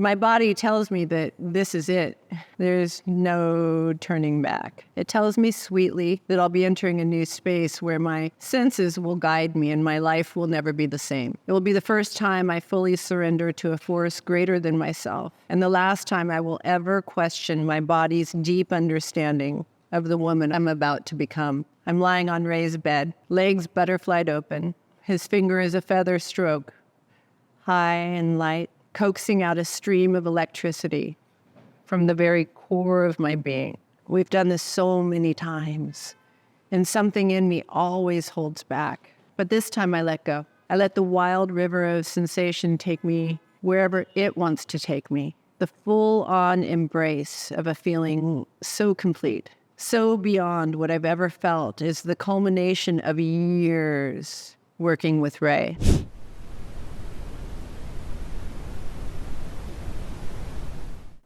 My body tells me that this is it. There's no turning back. It tells me sweetly that I'll be entering a new space where my senses will guide me and my life will never be the same. It will be the first time I fully surrender to a force greater than myself, and the last time I will ever question my body's deep understanding of the woman I'm about to become. I'm lying on Ray's bed, legs butterflied open. His finger is a feather stroke, high and light, coaxing out a stream of electricity from the very core of my being. We've done this so many times, and something in me always holds back. But this time I let go. I let the wild river of sensation take me wherever it wants to take me. The full-on embrace of a feeling so complete, so beyond what I've ever felt, is the culmination of years working with Ray.